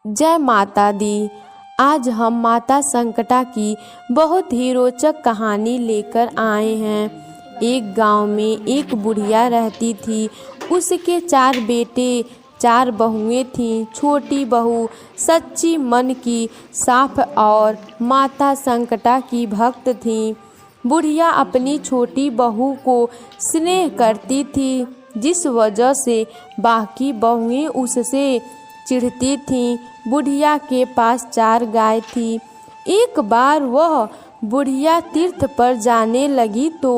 जय माता दी। आज हम माता संकटा की बहुत ही रोचक कहानी लेकर आए हैं। एक गांव में एक बुढ़िया रहती थी। उसके 4 बेटे 4 बहुएं थीं। छोटी बहू सच्ची मन की, साफ और माता संकटा की भक्त थी। बुढ़िया अपनी छोटी बहू को स्नेह करती थी, जिस वजह से बाकी बहुएं उससे चिढ़ती थीं। बुढ़िया के पास 4 गाय थी। एक बार वह बुढ़िया तीर्थ पर जाने लगी तो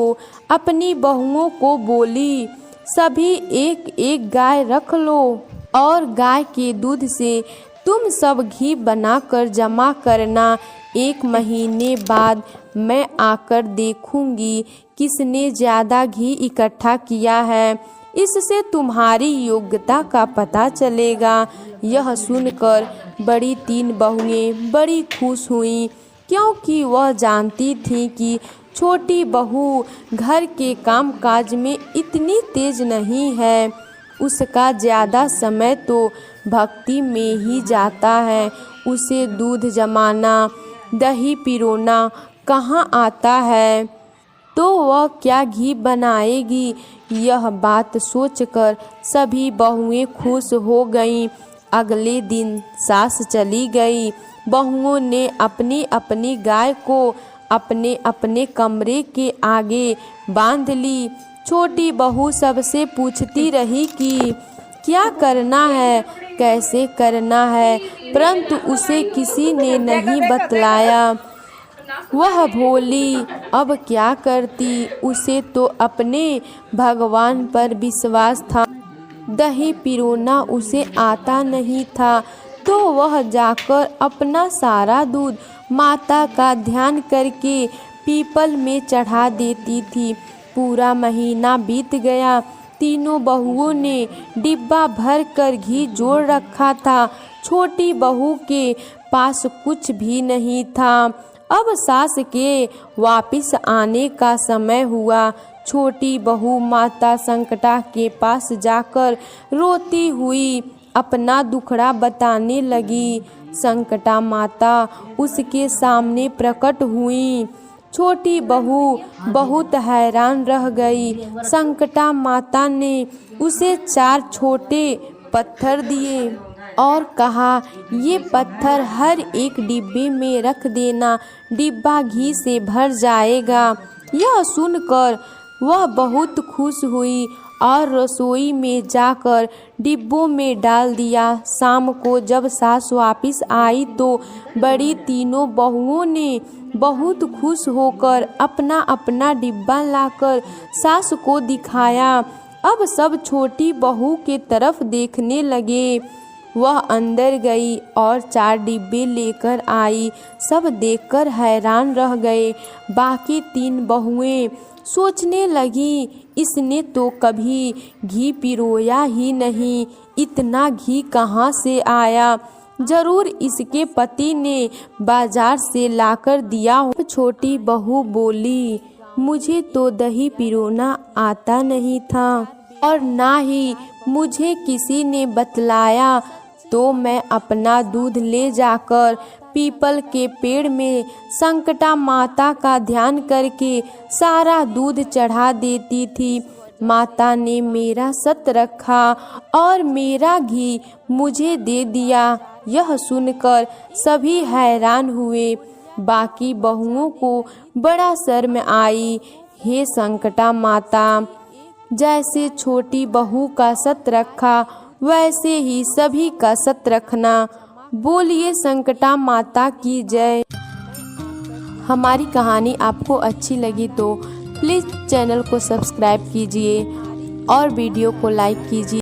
अपनी बहुओं को बोली, सभी एक एक गाय रख लो और गाय के दूध से तुम सब घी बनाकर जमा करना। 1 महीने बाद मैं आकर देखूंगी किसने ज़्यादा घी इकट्ठा किया है। इससे तुम्हारी योग्यता का पता चलेगा। यह सुनकर बड़ी 3 बहुएं बड़ी खुश हुईं, क्योंकि वह जानती थीं कि छोटी बहू घर के कामकाज में इतनी तेज नहीं है। उसका ज़्यादा समय तो भक्ति में ही जाता है। उसे दूध जमाना, दही पिरोना कहाँ आता है, तो वह क्या घी बनाएगी। यह बात सोचकर सभी बहुएं खुश हो गईं। अगले दिन सास चली गई। बहुओं ने अपनी अपनी गाय को अपने अपने कमरे के आगे बांध ली। छोटी बहू सबसे पूछती रही कि क्या करना है, कैसे करना है, परंतु उसे किसी ने नहीं बतलाया। वह भोली अब क्या करती। उसे तो अपने भगवान पर विश्वास था। दही पिरोना उसे आता नहीं था, तो वह जाकर अपना सारा दूध माता का ध्यान करके पीपल में चढ़ा देती थी। पूरा महीना बीत गया। तीनों बहुओं ने डिब्बा भर कर घी जोड़ रखा था। छोटी बहू के पास कुछ भी नहीं था। अब सास के वापिस आने का समय हुआ। छोटी बहू माता संकटा के पास जाकर रोती हुई अपना दुखड़ा बताने लगी। संकटा माता उसके सामने प्रकट हुई। छोटी बहू बहुत हैरान रह गई। संकटा माता ने उसे 4 छोटे पत्थर दिए और कहा, ये पत्थर हर एक डिब्बे में रख देना, डिब्बा घी से भर जाएगा। यह सुनकर वह बहुत खुश हुई और रसोई में जाकर डिब्बों में डाल दिया। शाम को जब सास वापिस आई तो बड़ी तीनों बहुओं ने बहुत खुश होकर अपना अपना डिब्बा लाकर सास को दिखाया। अब सब छोटी बहू के तरफ देखने लगे। वह अंदर गई और 4 डिब्बे लेकर आई। सब देखकर हैरान रह गए। बाकी 3 बहुएं सोचने लगी, इसने तो कभी घी पिरोया ही नहीं, इतना घी कहाँ से आया, जरूर इसके पति ने बाजार से लाकर दिया हो। छोटी बहू बोली, मुझे तो दही पिरोना आता नहीं था और ना ही मुझे किसी ने बतलाया, तो मैं अपना दूध ले जाकर पीपल के पेड़ में संकटा माता का ध्यान करके सारा दूध चढ़ा देती थी। माता ने मेरा सत रखा और मेरा घी मुझे दे दिया। यह सुनकर सभी हैरान हुए। बाकी बहुओं को बड़ा शर्म आई। हे संकटा माता, जैसे छोटी बहू का सत रखा, वैसे ही सभी का सत रखना। बोलिए संकटा माता की जय। हमारी कहानी आपको अच्छी लगी तो प्लीज़ चैनल को सब्सक्राइब कीजिए और वीडियो को लाइक कीजिए।